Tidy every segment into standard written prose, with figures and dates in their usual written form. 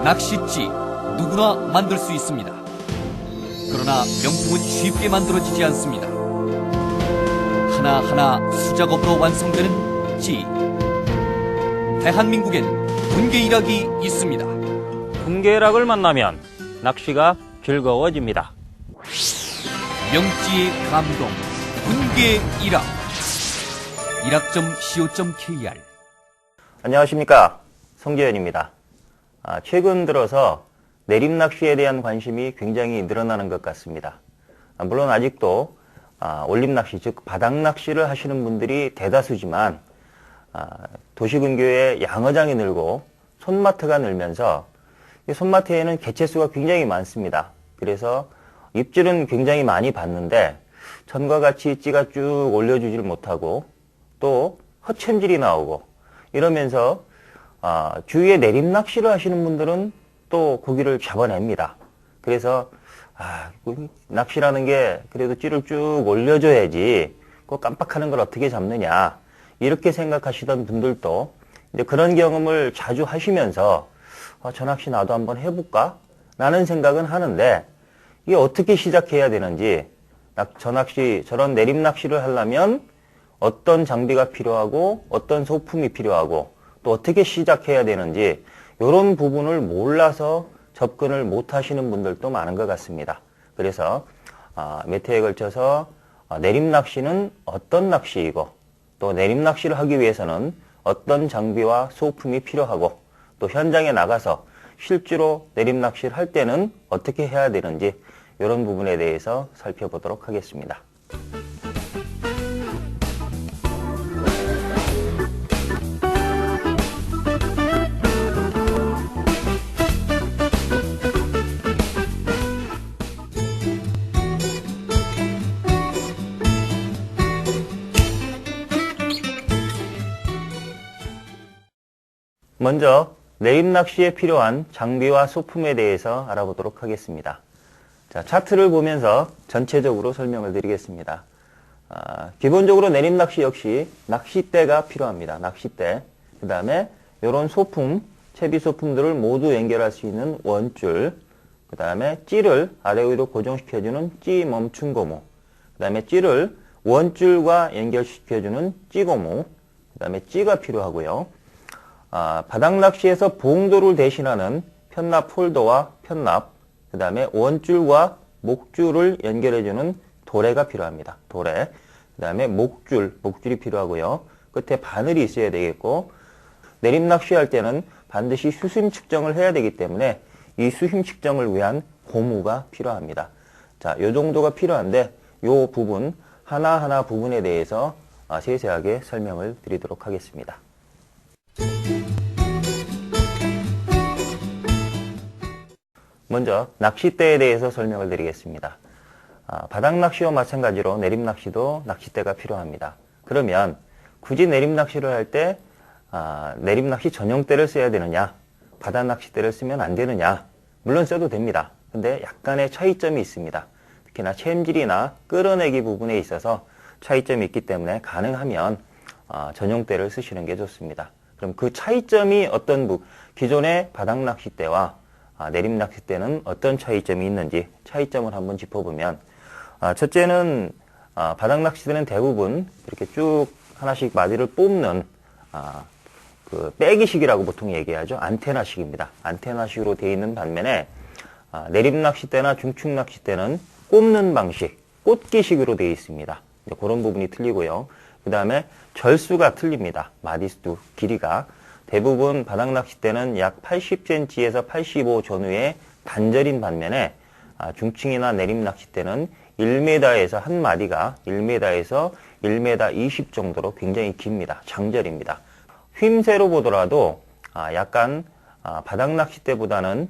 낚싯지 누구나 만들 수 있습니다. 그러나 명품은 쉽게 만들어지지 않습니다. 하나하나 수작업으로 완성되는 지. 대한민국엔 군계일학이 있습니다. 군계일학을 만나면 낚시가 즐거워집니다. 명지의 감동, 군계일학. 일학.co.kr. 안녕하십니까, 성재현입니다. 최근 들어서 내림낚시에 대한 관심이 굉장히 늘어나는 것 같습니다. 물론 아직도 올림낚시, 즉 바닥낚시를 하시는 분들이 대다수지만 도시근교에 양어장이 늘고 손마트가 늘면서 이 손마트에는 개체수가 굉장히 많습니다. 그래서 입질은 굉장히 많이 받는데 전과 같이 찌가 쭉 올려주질 못하고 또 허챔질이 나오고 이러면서 주위에 내림낚시를 하시는 분들은 또 고기를 잡아냅니다. 그래서 낚시라는 게 그래도 찌를 쭉 올려줘야지 꼭 깜빡하는 걸 어떻게 잡느냐 이렇게 생각하시던 분들도 이제 그런 경험을 자주 하시면서 저 낚시 나도 한번 해볼까? 라는 생각은 하는데 이게 어떻게 시작해야 되는지, 저런 내림낚시를 하려면 어떤 장비가 필요하고 어떤 소품이 필요하고 또 어떻게 시작해야 되는지 이런 부분을 몰라서 접근을 못 하시는 분들도 많은 것 같습니다. 그래서 몇 회에 걸쳐서 내림낚시는 어떤 낚시이고 또 내림낚시를 하기 위해서는 어떤 장비와 소품이 필요하고 또 현장에 나가서 실제로 내림낚시를 할 때는 어떻게 해야 되는지 이런 부분에 대해서 살펴보도록 하겠습니다. 먼저 내림낚시에 필요한 장비와 소품에 대해서 알아보도록 하겠습니다. 자, 차트를 보면서 전체적으로 설명을 드리겠습니다. 기본적으로 내림낚시 역시 낚싯대가 필요합니다. 낚싯대. 그 다음에 이런 소품, 채비 소품들을 모두 연결할 수 있는 원줄. 그 다음에 찌를 아래 위로 고정시켜주는 찌 멈춤 고무. 그 다음에 찌를 원줄과 연결시켜주는 찌고무. 그 다음에 찌가 필요하고요. 바닥낚시에서 봉도를 대신하는 편납 홀더와 편납, 그 다음에 원줄과 목줄을 연결해주는 도래가 필요합니다. 도래. 그 다음에 목줄이 필요하고요. 끝에 바늘이 있어야 되겠고, 내림낚시할 때는 반드시 수심 측정을 해야 되기 때문에 이 수심 측정을 위한 고무가 필요합니다. 자, 요 정도가 필요한데, 요 부분, 하나하나 부분에 대해서 세세하게 설명을 드리도록 하겠습니다. 먼저 낚싯대에 대해서 설명을 드리겠습니다. 바닥낚시와 마찬가지로 내림낚시도 낚싯대가 필요합니다. 그러면 굳이 내림낚시를 할 때 내림낚시 전용대를 써야 되느냐, 바닥낚싯대를 쓰면 안 되느냐, 물론 써도 됩니다. 근데 약간의 차이점이 있습니다. 특히나 챔질이나 끌어내기 부분에 있어서 차이점이 있기 때문에 가능하면 전용대를 쓰시는 게 좋습니다. 그럼 그 차이점이 기존의 바닥낚싯대와 내림낚싯대는 어떤 차이점이 있는지 차이점을 한번 짚어보면, 첫째는 바닥낚싯대는 대부분 이렇게 쭉 하나씩 마디를 뽑는 그 빼기식이라고 보통 얘기하죠. 안테나식입니다. 안테나식으로 되어 있는 반면에 내림낚싯대나 중축낚싯대는 꼽는 방식, 꽂기식으로 되어 있습니다. 그런 부분이 틀리고요. 그 다음에 절수가 틀립니다. 마디수 길이가. 대부분 바닥낚싯대는 약 80cm에서 85 전후의 단절인 반면에 중층이나 내림낚싯대는 1m에서 한 마디가 1m에서 1m 20 정도로 굉장히 깁니다. 장절입니다. 휨새로 보더라도 약간 바닥낚싯대보다는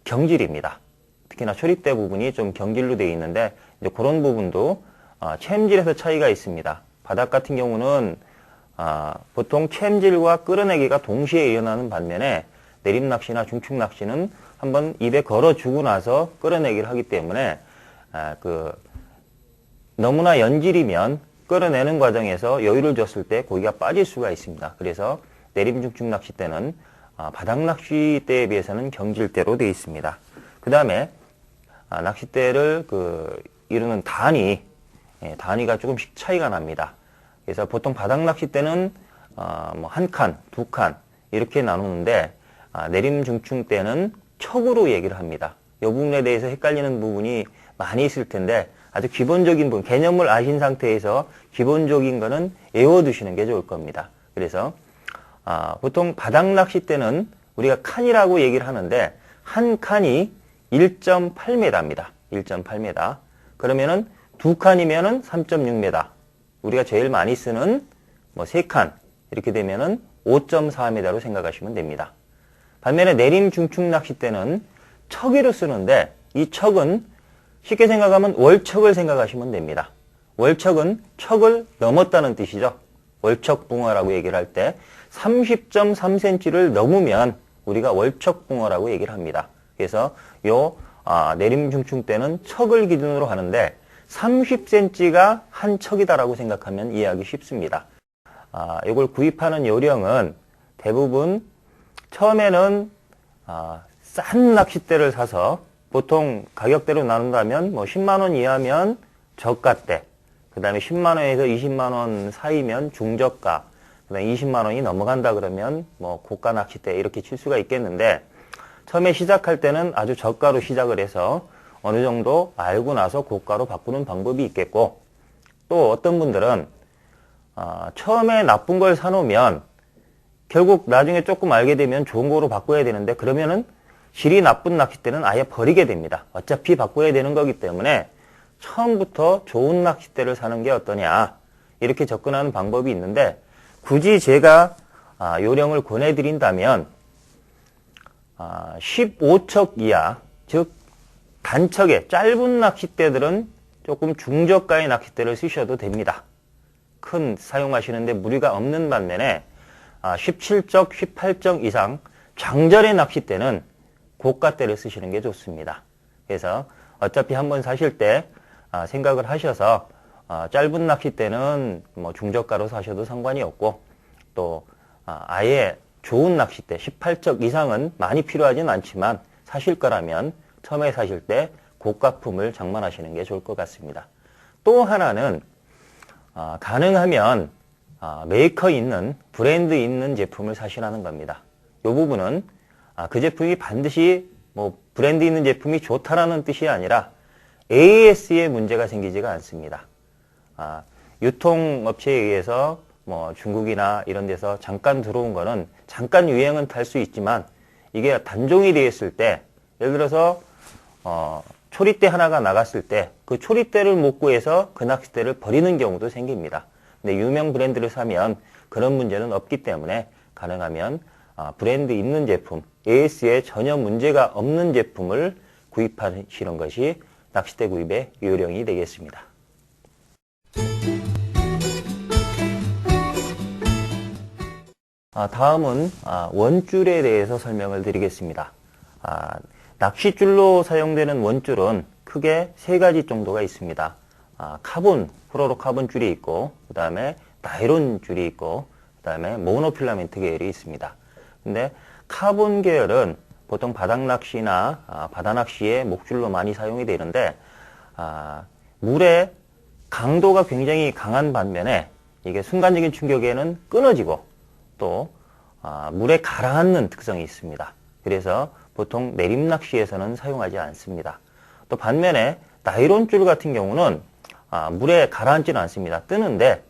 경질입니다. 특히나 초립대 부분이 좀 경질로 되어 있는데 이제 그런 부분도 챔질에서 차이가 있습니다. 바닥 같은 경우는 보통 챔질과 끌어내기가 동시에 일어나는 반면에 내림낚시나 중축낚시는 한번 입에 걸어주고 나서 끌어내기를 하기 때문에 너무나 연질이면 끌어내는 과정에서 여유를 줬을 때 고기가 빠질 수가 있습니다. 그래서 내림 중축 낚싯대는 바닥 낚싯대에 비해서는 경질대로 되어 있습니다. 그 다음에 낚싯대를 이루는 단위가 조금씩 차이가 납니다. 그래서 보통 바닥 낚싯대는 한 칸, 두 칸 이렇게 나누는데 내림 중충대는 척으로 얘기를 합니다. 이 부분에 대해서 헷갈리는 부분이 많이 있을 텐데 아주 기본적인 부분, 개념을 아신 상태에서 기본적인 거는 외워두시는 게 좋을 겁니다. 그래서 보통 바닥 낚싯대는 우리가 칸이라고 얘기를 하는데 한 칸이 1.8m입니다. 1.8m. 그러면은 두 칸이면은 3.6m. 우리가 제일 많이 쓰는 세 칸 이렇게 되면은 5.4m로 생각하시면 됩니다. 반면에 내림 중충 낚싯대는 척이로 쓰는데 이 척은 쉽게 생각하면 월척을 생각하시면 됩니다. 월척은 척을 넘었다는 뜻이죠. 월척붕어라고 얘기를 할 때 30.3cm를 넘으면 우리가 월척붕어라고 얘기를 합니다. 그래서 내림 중충대는 척을 기준으로 하는데 30cm가 한 척이다라고 생각하면 이해하기 쉽습니다. 이걸 구입하는 요령은 대부분 처음에는 싼 낚싯대를 사서 보통 가격대로 나눈다면 10만원 이하면 저가대, 그 다음에 10만원에서 20만원 사이면 중저가, 그 다음에 20만원이 넘어간다 그러면 고가 낚싯대 이렇게 칠 수가 있겠는데 처음에 시작할 때는 아주 저가로 시작을 해서 어느 정도 알고 나서 고가로 바꾸는 방법이 있겠고, 또 어떤 분들은 처음에 나쁜 걸 사놓으면 결국 나중에 조금 알게 되면 좋은 거로 바꿔야 되는데 그러면은 질이 나쁜 낚싯대는 아예 버리게 됩니다. 어차피 바꿔야 되는 거기 때문에 처음부터 좋은 낚싯대를 사는 게 어떠냐 이렇게 접근하는 방법이 있는데 굳이 제가 요령을 권해드린다면 15척 이하, 즉 단척의 짧은 낚싯대들은 조금 중저가의 낚싯대를 쓰셔도 됩니다. 큰 사용하시는데 무리가 없는 반면에 17적, 18적 이상 장절의 낚싯대는 고가대를 쓰시는 게 좋습니다. 그래서 어차피 한번 사실 때 생각을 하셔서 짧은 낚싯대는 중저가로 사셔도 상관이 없고 또 아예 좋은 낚싯대 18적 이상은 많이 필요하진 않지만 사실 거라면 처음에 사실 때 고가품을 장만하시는 게 좋을 것 같습니다. 또 하나는 가능하면 메이커 있는 브랜드 있는 제품을 사시라는 겁니다. 이 부분은 그 제품이 반드시 브랜드 있는 제품이 좋다라는 뜻이 아니라 AS에 문제가 생기지가 않습니다. 유통업체에 의해서 중국이나 이런 데서 잠깐 들어온 거는 잠깐 유행은 탈 수 있지만 이게 단종이 되어 있을 때 예를 들어서 초리대 하나가 나갔을 때 그 초리대를 못 구해서 그 낚싯대를 버리는 경우도 생깁니다. 근데 유명 브랜드를 사면 그런 문제는 없기 때문에 가능하면 브랜드 있는 제품, AS에 전혀 문제가 없는 제품을 구입하시는 것이 낚싯대 구입의 요령이 되겠습니다. 다음은 원줄에 대해서 설명을 드리겠습니다. 낚싯줄로 사용되는 원줄은 크게 세 가지 정도가 있습니다. 카본, 플로로카본 줄이 있고, 그 다음에 나이론 줄이 있고, 그 다음에 모노필라멘트 계열이 있습니다. 근데 카본 계열은 보통 바닥 낚시나 바다 낚시에 목줄로 많이 사용이 되는데, 물의 강도가 굉장히 강한 반면에 이게 순간적인 충격에는 끊어지고 또 물에 가라앉는 특성이 있습니다. 그래서 보통 내림 낚시에서는 사용하지 않습니다. 또 반면에 나이론 줄 같은 경우는 물에 가라앉지는 않습니다. 뜨는데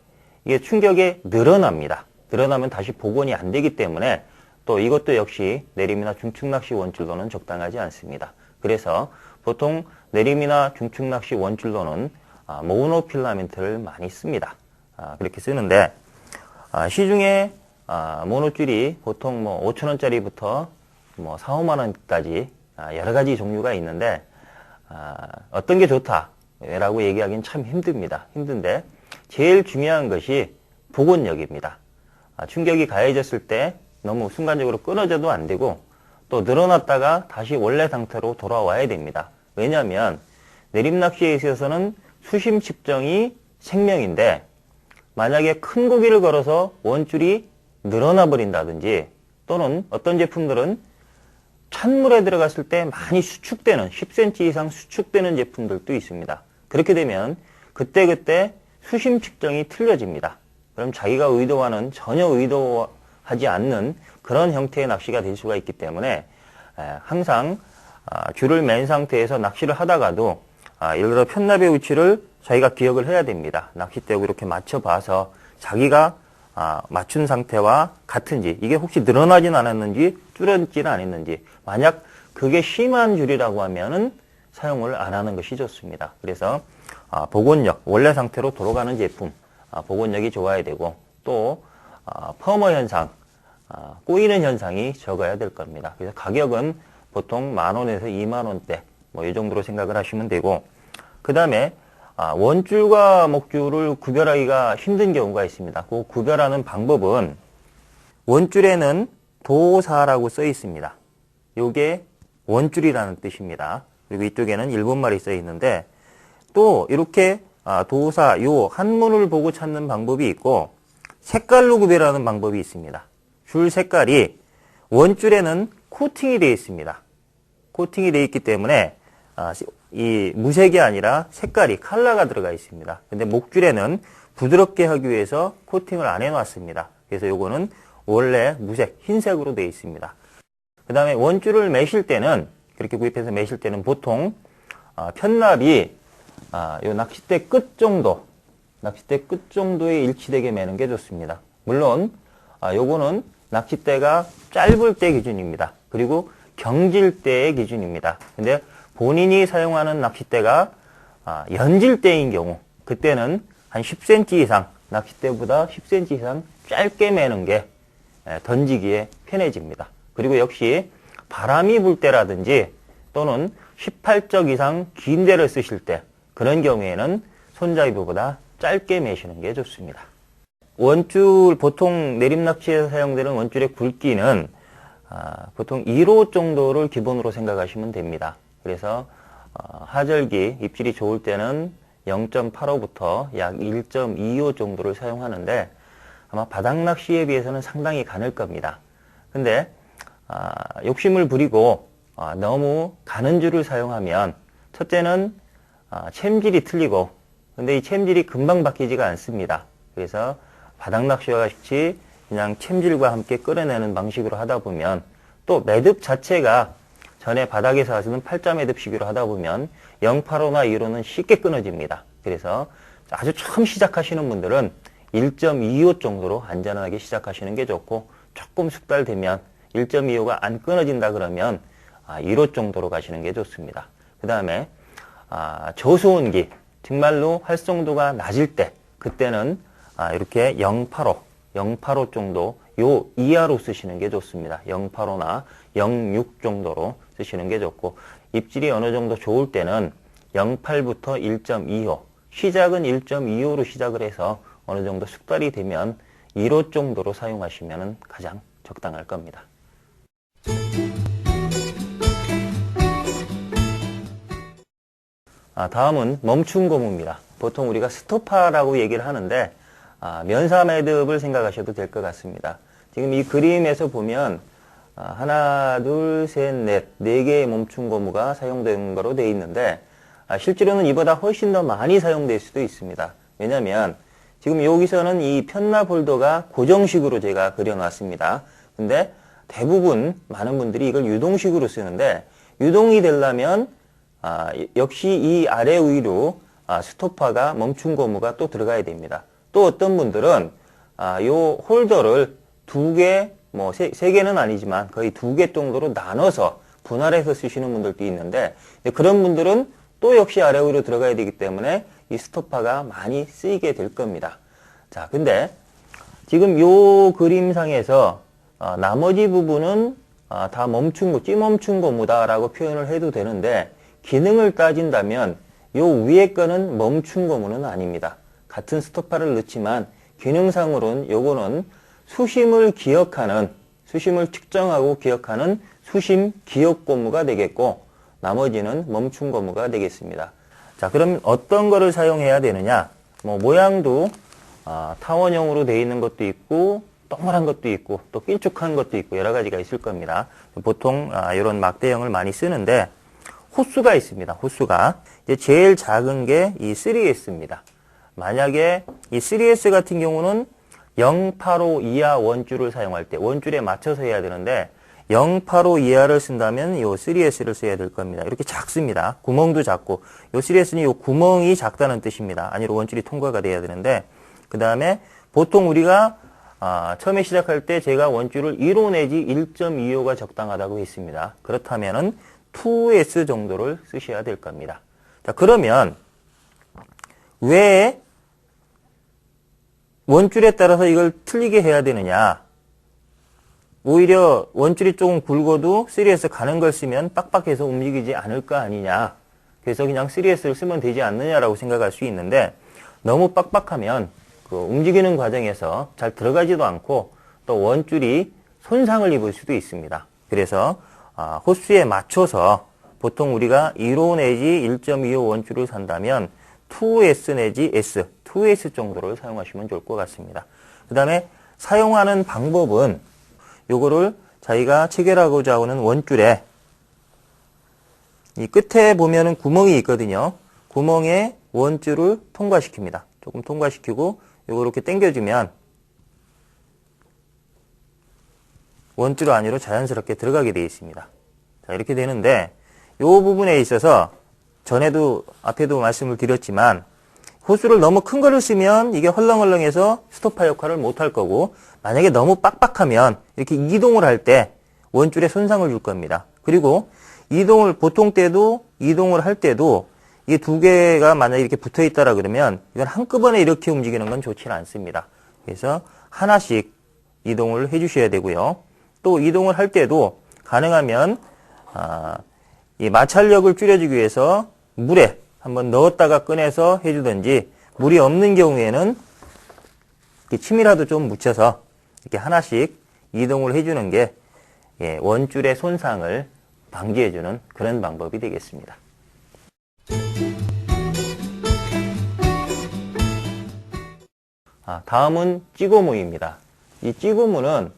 이게 충격에 늘어납니다. 늘어나면 다시 복원이 안 되기 때문에 또 이것도 역시 내림이나 중층 낚시 원줄로는 적당하지 않습니다. 그래서 보통 내림이나 중층 낚시 원줄로는 모노필라멘트를 많이 씁니다. 그렇게 쓰는데 시중에 모노줄이 보통 5,000원짜리부터 4, 5만원까지 여러 가지 종류가 있는데 어떤 게 좋다라고 얘기하기는 참 힘듭니다. 힘든데 제일 중요한 것이 복원력입니다. 충격이 가해졌을 때 너무 순간적으로 끊어져도 안 되고 또 늘어났다가 다시 원래 상태로 돌아와야 됩니다. 왜냐하면 내림낚시에 있어서는 수심 측정이 생명인데 만약에 큰 고기를 걸어서 원줄이 늘어나 버린다든지 또는 어떤 제품들은 찬물에 들어갔을 때 많이 수축되는 10cm 이상 수축되는 제품들도 있습니다. 그렇게 되면 그때그때 수심 측정이 틀려집니다. 그럼 자기가 의도와는 전혀 의도하지 않는 그런 형태의 낚시가 될 수가 있기 때문에 항상 줄을 맨 상태에서 낚시를 하다가도 예를 들어 편납의 위치를 자기가 기억을 해야 됩니다. 낚싯대하고 이렇게 맞춰봐서 자기가 맞춘 상태와 같은지, 이게 혹시 늘어나진 않았는지 줄어지는 않았는지, 만약 그게 심한 줄이라고 하면은 사용을 안 하는 것이 좋습니다. 그래서 복원력, 원래 상태로 돌아가는 제품, 복원력이 좋아야 되고, 또 펌어 현상, 꼬이는 현상이 적어야 될 겁니다. 그래서 가격은 보통 10,000원에서 20,000원대 뭐 이 정도로 생각을 하시면 되고, 그 다음에 원줄과 목줄을 구별하기가 힘든 경우가 있습니다. 그 구별하는 방법은 원줄에는 도사라고 써 있습니다. 요게 원줄이라는 뜻입니다. 그리고 이쪽에는 일본말이 써 있는데, 또 이렇게 도사, 요 한문을 보고 찾는 방법이 있고, 색깔로 구별하는 방법이 있습니다. 줄 색깔이 원줄에는 코팅이 되어 있습니다. 코팅이 되어 있기 때문에 이 무색이 아니라 색깔이 컬러가 들어가 있습니다. 근데 목줄에는 부드럽게 하기 위해서 코팅을 안 해놨습니다. 그래서 요거는 원래 무색, 흰색으로 되어 있습니다. 그 다음에 원줄을 매실 때는, 그렇게 구입해서 매실 때는 보통 편납이 요 낚싯대 끝 정도에 일치되게 매는 게 좋습니다. 물론 요거는 낚싯대가 짧을 때 기준입니다. 그리고 경질 때의 기준입니다. 근데 본인이 사용하는 낚싯대가 연질 때인 경우, 그때는 한 10cm 이상, 낚싯대보다 10cm 이상 짧게 매는 게 던지기에 편해집니다. 그리고 역시 바람이 불 때라든지 또는 18적 이상 긴 데를 쓰실 때, 그런 경우에는 손잡이보다 짧게 매시는 게 좋습니다. 원줄, 보통 내림낚시에서 사용되는 원줄의 굵기는 보통 1호 정도를 기본으로 생각하시면 됩니다. 그래서 하절기, 입질이 좋을 때는 0.85부터 약 1.25 정도를 사용하는데, 아마 바닥낚시에 비해서는 상당히 가늘 겁니다. 근데 욕심을 부리고 너무 가는 줄을 사용하면, 첫째는 챔질이 틀리고, 근데 이 챔질이 금방 바뀌지가 않습니다. 그래서 바닥낚시와 같이 그냥 챔질과 함께 끌어내는 방식으로 하다 보면, 또 매듭 자체가 전에 바닥에서 하시는 팔자 매듭식으로 하다 보면 085나 2호는 쉽게 끊어집니다. 그래서 아주 처음 시작하시는 분들은 1.25 정도로 안전하게 시작하시는 게 좋고, 조금 숙달되면 1.25가 안 끊어진다 그러면 1호 정도로 가시는 게 좋습니다. 그 다음에 저수온기, 정말로 활성도가 낮을 때, 그때는 이렇게 085 정도, 요 이하로 쓰시는 게 좋습니다. 085나 06 정도로 쓰시는 게 좋고, 입질이 어느 정도 좋을 때는 08부터 1.25, 시작은 1.25로 시작을 해서 어느 정도 숙달이 되면 1호 정도로 사용하시면 가장 적당할 겁니다. 다음은 멈춘 고무입니다. 보통 우리가 스토파라고 얘기를 하는데, 면사 매듭을 생각하셔도 될 것 같습니다. 지금 이 그림에서 보면 하나, 둘, 셋, 넷, 네 개의 멈춘 고무가 사용되는 거로 되어 있는데, 실제로는 이보다 훨씬 더 많이 사용될 수도 있습니다. 왜냐하면 지금 여기서는 이 편납 홀더가 고정식으로 제가 그려놨습니다. 근데 대부분 많은 분들이 이걸 유동식으로 쓰는데, 유동이 되려면 역시 이 아래 위로 스토퍼가 멈춘 고무가 또 들어가야 됩니다. 또 어떤 분들은 요 홀더를 두 개, 뭐 세 개는 아니지만 거의 2개 정도로 나눠서 분할해서 쓰시는 분들도 있는데, 그런 분들은 또 역시 아래 위로 들어가야 되기 때문에 이 스토퍼가 많이 쓰이게 될 겁니다. 자, 근데 지금 요 그림상에서 나머지 부분은 다 찌멈춘 고무다라고 표현을 해도 되는데, 기능을 따진다면 요 위에 거는 멈춘 고무는 아닙니다. 같은 스토퍼를 넣지만 기능상으로는 요거는 수심을 측정하고 기억하는 수심 기억 고무가 되겠고, 나머지는 멈춘 고무가 되겠습니다. 자, 그럼 어떤 거를 사용해야 되느냐? 뭐 모양도 타원형으로 되어 있는 것도 있고, 동그란 것도 있고 또 길쭉한 것도 있고 여러 가지가 있을 겁니다. 보통 이런 막대형을 많이 쓰는데 호수가 있습니다. 호수가 이제 제일 작은 게 이 3S입니다. 만약에 이 3S 같은 경우는 085 이하 원줄을 사용할 때 원줄에 맞춰서 해야 되는데 085 이하를 쓴다면 이 3S를 써야 될 겁니다. 이렇게 작습니다. 구멍도 작고 이 3S는 이 구멍이 작다는 뜻입니다. 아니로 원줄이 통과가 돼야 되는데 그 다음에 보통 우리가 처음에 시작할 때 제가 원줄을 1호 내지 1.25가 적당하다고 했습니다. 그렇다면은 2S 정도를 쓰셔야 될 겁니다. 자, 그러면 왜 원줄에 따라서 이걸 틀리게 해야 되느냐? 오히려 원줄이 조금 굵어도 3S 가는 걸 쓰면 빡빡해서 움직이지 않을 거 아니냐. 그래서 그냥 3S를 쓰면 되지 않느냐라고 생각할 수 있는데 너무 빡빡하면 그 움직이는 과정에서 잘 들어가지도 않고 또 원줄이 손상을 입을 수도 있습니다. 그래서 호수에 맞춰서 보통 우리가 1호 내지 1.25 원줄을 산다면 2S 내지 S, 2S 정도를 사용하시면 좋을 것 같습니다. 그 다음에 사용하는 방법은 요거를 자기가 체결하고자 하는 원줄에 이 끝에 보면은 구멍이 있거든요. 구멍에 원줄을 통과시킵니다. 조금 통과시키고 요거 이렇게 당겨주면 원줄 안으로 자연스럽게 들어가게 되어 있습니다. 자, 이렇게 되는데 요 부분에 있어서 전에도 앞에도 말씀을 드렸지만 호수를 너무 큰 거를 쓰면 이게 헐렁헐렁해서 스토퍼 역할을 못 할 거고 만약에 너무 빡빡하면 이렇게 이동을 할 때 원줄에 손상을 줄 겁니다. 그리고 보통 때도 이동을 할 때도 이게 두 개가 만약에 이렇게 붙어 있다라 그러면 이건 한꺼번에 이렇게 움직이는 건 좋지는 않습니다. 그래서 하나씩 이동을 해 주셔야 되고요. 또 이동을 할 때도 가능하면 이 마찰력을 줄여주기 위해서 물에 한번 넣었다가 꺼내서 해주든지 물이 없는 경우에는 이렇게 침이라도 좀 묻혀서 이렇게 하나씩 이동을 해주는 게 원줄의 손상을 방지해주는 그런 방법이 되겠습니다. 다음은 찌고무입니다. 이 찌고무는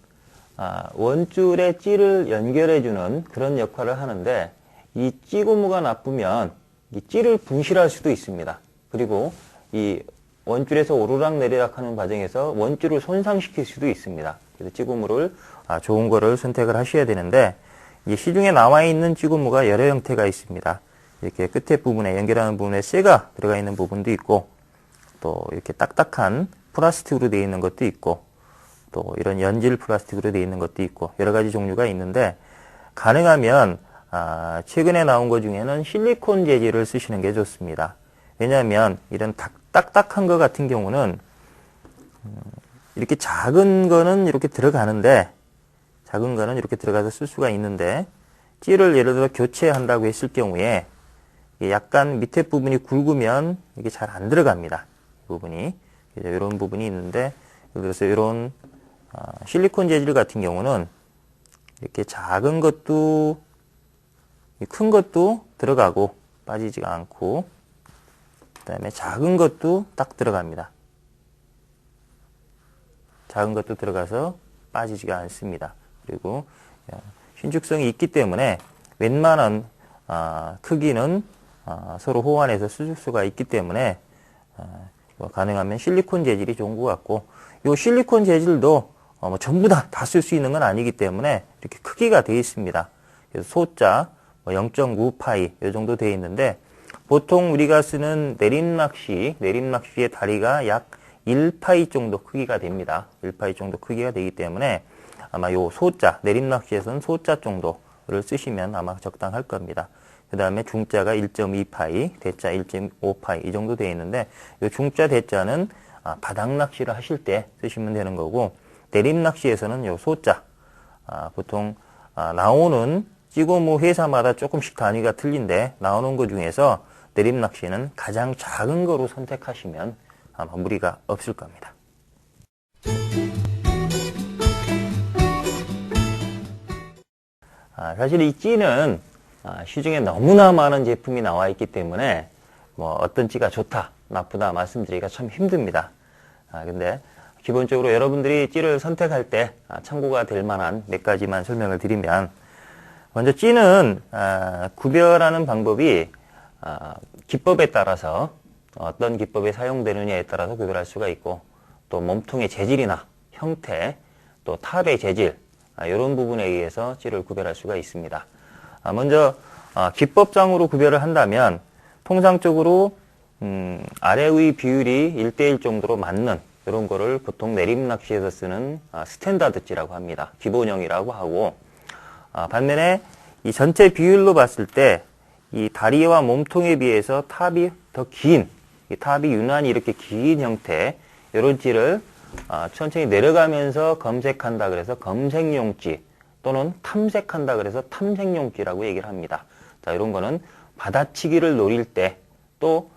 원줄에 찌를 연결해주는 그런 역할을 하는데 이 찌고무가 나쁘면 이 찌를 분실할 수도 있습니다. 그리고 이 원줄에서 오르락 내리락 하는 과정에서 원줄을 손상시킬 수도 있습니다. 그래서 찌고무를 좋은 거를 선택을 하셔야 되는데 이 시중에 나와 있는 찌고무가 여러 형태가 있습니다. 이렇게 끝에 부분에 연결하는 부분에 쇠가 들어가 있는 부분도 있고 또 이렇게 딱딱한 플라스틱으로 되어 있는 것도 있고 또 이런 연질 플라스틱으로 되어 있는 것도 있고 여러 가지 종류가 있는데 가능하면 최근에 나온 것 중에는 실리콘 재질을 쓰시는 게 좋습니다. 왜냐하면 이런 딱딱한 것 같은 경우는 이렇게 작은 거는 이렇게 들어가는데 작은 거는 이렇게 들어가서 쓸 수가 있는데 찌를 예를 들어 교체한다고 했을 경우에 약간 밑에 부분이 굵으면 이게 잘 안 들어갑니다. 이 부분이 이런 부분이 있는데 예를 들어서 이런 실리콘 재질 같은 경우는 이렇게 작은 것도 큰 것도 들어가고 빠지지가 않고 그 다음에 작은 것도 딱 들어갑니다. 작은 것도 들어가서 빠지지가 않습니다. 그리고 신축성이 있기 때문에 웬만한 크기는 서로 호환해서 쓸 수가 있기 때문에 가능하면 실리콘 재질이 좋은 것 같고 이 실리콘 재질도 전부 다 쓸 수 있는 건 아니기 때문에 이렇게 크기가 되어 있습니다. 그래서 소자 0.9파이 이 정도 되어 있는데 보통 우리가 쓰는 내림낚시의 다리가 약 1파이 정도 크기가 됩니다. 1파이 정도 크기가 되기 때문에 아마 요 소자, 내림낚시에서는 소자 정도를 쓰시면 아마 적당할 겁니다. 그 다음에 중자가 1.2파이, 대자 1.5파이 이 정도 되어 있는데 요 중자, 대자는 바닥 낚시를 하실 때 쓰시면 되는 거고 내림낚시에서는 요 소자, 보통 나오는 찌고무 회사마다 조금씩 단위가 틀린데 나오는 것 중에서 내림낚시는 가장 작은 거로 선택하시면 아마 무리가 없을 겁니다. 사실 이 찌는 시중에 너무나 많은 제품이 나와 있기 때문에 뭐 어떤 찌가 좋다, 나쁘다 말씀드리기가 참 힘듭니다. 근데 기본적으로 여러분들이 찌를 선택할 때 참고가 될 만한 몇 가지만 설명을 드리면, 먼저 찌는 구별하는 방법이 기법에 따라서 어떤 기법이 사용되느냐에 따라서 구별할 수가 있고, 또 몸통의 재질이나 형태, 또 탑의 재질, 이런 부분에 의해서 찌를 구별할 수가 있습니다. 먼저 기법상으로 구별을 한다면 통상적으로 아래의 비율이 1대1 정도로 맞는 이런 거를 보통 내림낚시에서 쓰는 스탠다드 찌라고 합니다. 기본형이라고 하고, 반면에 이 전체 비율로 봤을 때 이 다리와 몸통에 비해서 탑이 더 긴, 이 탑이 유난히 이렇게 긴 형태, 이런 찌를 천천히 내려가면서 검색한다 그래서 검색용찌, 또는 탐색한다 그래서 탐색용찌라고 얘기를 합니다. 자, 이런 거는 받아치기를 노릴 때, 또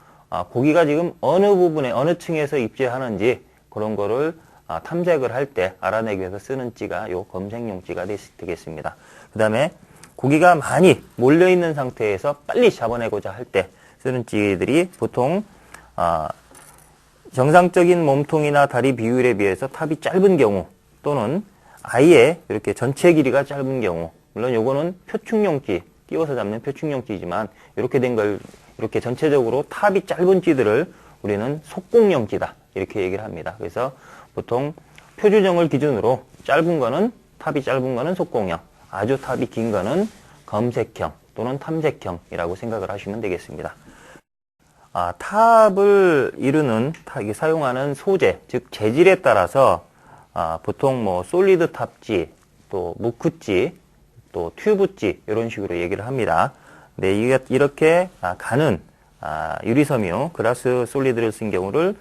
고기가 지금 어느 부분에 어느 층에서 입질하는지 그런 거를 탐색을 할 때 알아내기 위해서 쓰는 찌가 요 검색용찌가 되겠습니다. 그 다음에 고기가 많이 몰려있는 상태에서 빨리 잡아내고자 할 때 쓰는 찌들이 보통 정상적인 몸통이나 다리 비율에 비해서 탑이 짧은 경우, 또는 아예 이렇게 전체 길이가 짧은 경우, 물론 요거는 표충용찌, 띄워서 잡는 표충용찌지만 이렇게 된 걸, 이렇게 전체적으로 탑이 짧은 찌들을 우리는 속공용찌다 이렇게 얘기를 합니다. 그래서 보통 표주정을 기준으로 짧은 거는, 탑이 짧은 거는 속공형, 아주 탑이 긴 거는 검색형 또는 탐색형이라고 생각을 하시면 되겠습니다. 탑을 이루는, 사용하는 소재, 즉 재질에 따라서 보통 뭐 솔리드 탑지, 또 무크지, 또 튜브지 이런 식으로 얘기를 합니다. 근데 이렇게 가는 유리섬유, 그라스 솔리드를 쓴 경우를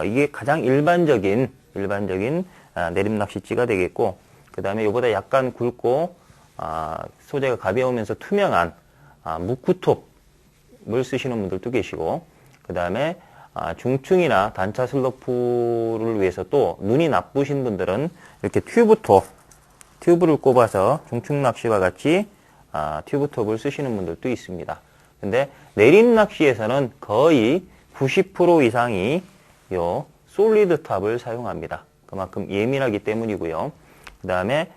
이게 가장 일반적인 내림낚시찌가 되겠고, 그 다음에 이보다 약간 굵고 소재가 가벼우면서 투명한 무크톱을 쓰시는 분들도 계시고, 그 다음에 중층이나 단차 슬로프를 위해서 또 눈이 나쁘신 분들은 이렇게 튜브를 꼽아서 중층 낚시와 같이 튜브톱을 쓰시는 분들도 있습니다. 근데 내림 낚시에서는 거의 90% 이상이 요 솔리드 탑을 사용합니다. 그만큼 예민하기 때문이고요. 그 다음에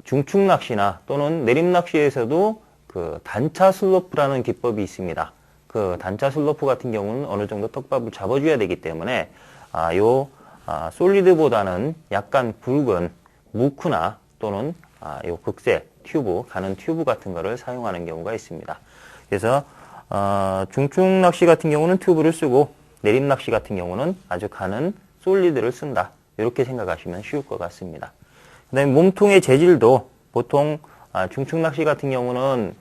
중층 낚시나 또는 내림 낚시에서도 그 단차 슬로프라는 기법이 있습니다. 그 단차 슬로프 같은 경우는 어느 정도 떡밥을 잡아줘야 되기 때문에 솔리드보다는 약간 굵은 무크나 또는 요 극세 튜브, 가는 튜브 같은 거를 사용하는 경우가 있습니다. 그래서 중층 낚시 같은 경우는 튜브를 쓰고, 내림 낚시 같은 경우는 아주 가는 솔리드를 쓴다, 이렇게 생각하시면 쉬울 것 같습니다. 그 다음에 몸통의 재질도 보통 중층 낚시 같은 경우는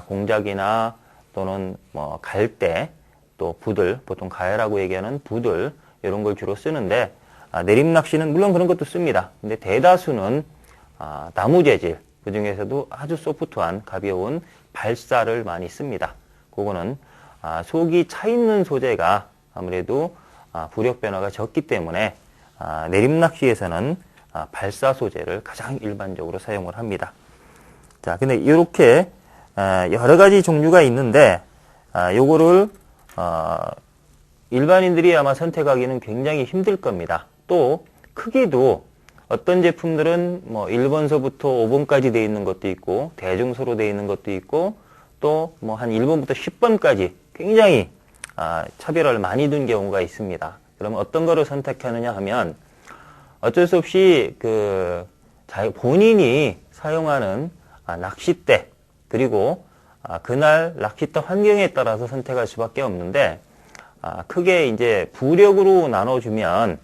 공작이나 또는 뭐 갈대, 또 부들, 보통 가해라고 얘기하는 부들, 이런 걸 주로 쓰는데, 내림 낚시는 물론 그런 것도 씁니다. 근데 대다수는 나무 재질, 그 중에서도 아주 소프트한 가벼운 발사를 많이 씁니다. 그거는 속이 차 있는 소재가 아무래도 부력 변화가 적기 때문에 내림 낚시에서는 발사 소재를 가장 일반적으로 사용을 합니다. 자, 근데 이렇게 여러 가지 종류가 있는데, 요거를 일반인들이 아마 선택하기는 굉장히 힘들 겁니다. 또 크기도 어떤 제품들은 뭐 1번서부터 5번까지 되어 있는 것도 있고, 대중소로 되어 있는 것도 있고, 또 뭐 한 1번부터 10번까지 굉장히 차별화를 많이 둔 경우가 있습니다. 그러면 어떤 거를 선택하느냐 하면, 어쩔 수 없이 본인이 사용하는 낚싯대, 그리고 그날 낚싯대 환경에 따라서 선택할 수밖에 없는데, 크게 이제 부력으로 나눠주면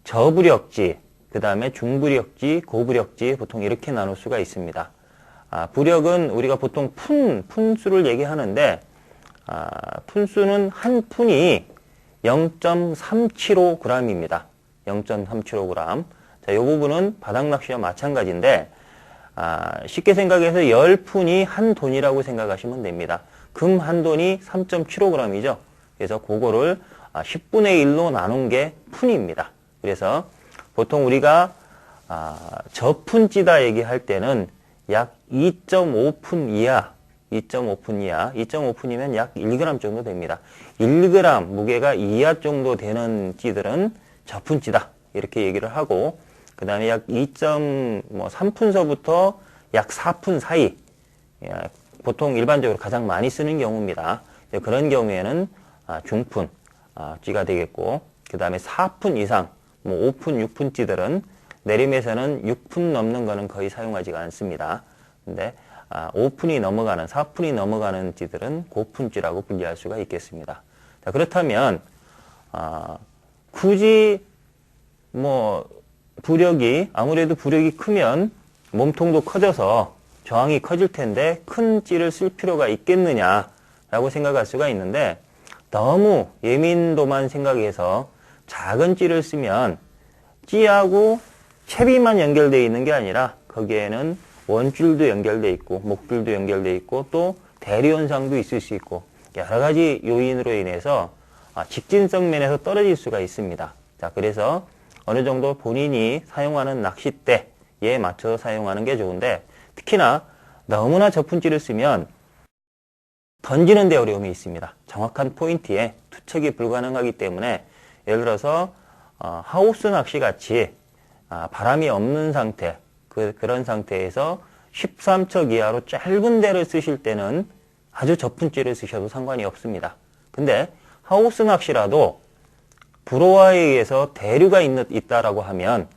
저부력지, 그 다음에 중부력지, 고부력지, 보통 이렇게 나눌 수가 있습니다. 부력은 우리가 보통 푼수를 얘기하는데, 푼수는 한 푼이 0.375g입니다. 0.375g. 자, 이 부분은 바닥낚시와 마찬가지인데, 쉽게 생각해서 10푼이 한 돈이라고 생각하시면 됩니다. 금 한 돈이 3.75g이죠. 그래서 그거를 10분의 1로 나눈 게 푼입니다. 그래서 보통 우리가 저푼 찌다 얘기할 때는 약 2.5푼 이하, 2.5푼 이하, 2.5푼이면 약 1g 정도 됩니다. 1g 무게가 이하 정도 되는 찌들은 저푼찌다 이렇게 얘기를 하고, 그 다음에 약 2.3푼서부터 약 4푼 사이, 보통 일반적으로 가장 많이 쓰는 경우입니다. 그런 경우에는 중푼 찌가 되겠고, 그 다음에 4푼 이상, 5푼, 6푼 찌들은 내림에서는 6푼 넘는 거는 거의 사용하지가 않습니다. 근데 5푼이 넘어가는, 4푼이 넘어가는 찌들은 고푼찌라고 분류할 수가 있겠습니다. 자, 그렇다면 굳이 아무래도 부력이 크면 몸통도 커져서 저항이 커질 텐데 큰 찌를 쓸 필요가 있겠느냐라고 생각할 수가 있는데, 너무 예민도만 생각해서 작은 찌를 쓰면 찌하고 채비만 연결되어 있는 게 아니라 거기에는 원줄도 연결되어 있고 목줄도 연결되어 있고 또 대류 현상도 있을 수 있고 여러 가지 요인으로 인해서 직진성 면에서 떨어질 수가 있습니다. 자, 그래서 어느 정도 본인이 사용하는 낚싯대에 맞춰서 사용하는 게 좋은데, 특히나 너무나 저푼찌를 쓰면 던지는 데 어려움이 있습니다. 정확한 포인트에 투척이 불가능하기 때문에, 예를 들어서 하우스 낚시 같이 바람이 없는 상태, 그런 상태에서 13척 이하로 짧은 데를 쓰실 때는 아주 저푼찌를 쓰셔도 상관이 없습니다. 근데 하우스 낚시라도 불호화에 의해서 대류가 있다라고 하면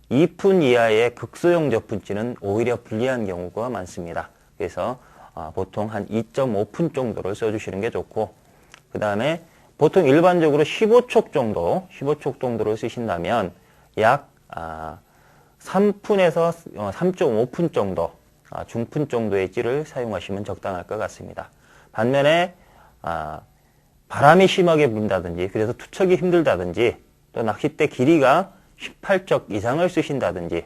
2푼 이하의 극소형 저푼찌는 오히려 불리한 경우가 많습니다. 그래서 보통 한 2.5푼 정도를 써주시는 게 좋고, 그 다음에 보통 일반적으로 15촉 정도를 쓰신다면 약 3푼에서 3.5푼 정도, 중푼 정도의 찌를 사용하시면 적당할 것 같습니다. 반면에 바람이 심하게 분다든지, 그래서 투척이 힘들다든지, 또 낚싯대 길이가 18척 이상을 쓰신다든지,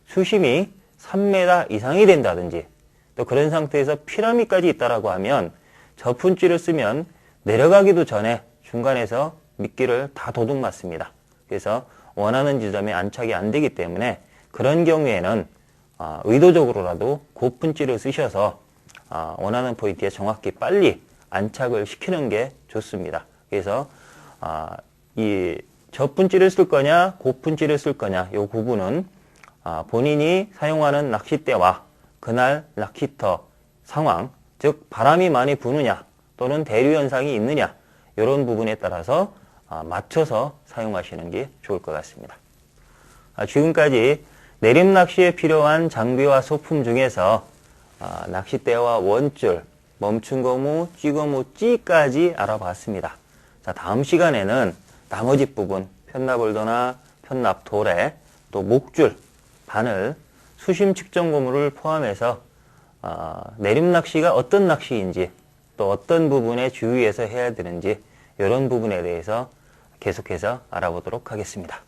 수심이 3m 이상이 된다든지, 또 그런 상태에서 피라미까지 있다라고 하면 저푼찌를 쓰면 내려가기도 전에 중간에서 미끼를 다 도둑 맞습니다. 그래서 원하는 지점에 안착이 안 되기 때문에 그런 경우에는 의도적으로라도 고푼찌를 쓰셔서 원하는 포인트에 정확히 빨리 안착을 시키는 게 좋습니다. 그래서 이 저푼찌를 쓸 거냐 고푼찌를 쓸 거냐, 이 구분은 본인이 사용하는 낚싯대와 그날 낚시터 상황, 즉 바람이 많이 부느냐 또는 대류 현상이 있느냐, 이런 부분에 따라서 맞춰서 사용하시는 게 좋을 것 같습니다. 지금까지 내림 낚시에 필요한 장비와 소품 중에서 낚싯대와 원줄, 멈춘고무, 찌고무, 찌까지 알아봤습니다. 자, 다음 시간에는 나머지 부분, 편납올도나 편납도래, 또 목줄, 바늘, 수심 측정 고무를 포함해서 내림 낚시가 어떤 낚시인지, 또 어떤 부분에 주의해서 해야 되는지, 이런 부분에 대해서 계속해서 알아보도록 하겠습니다.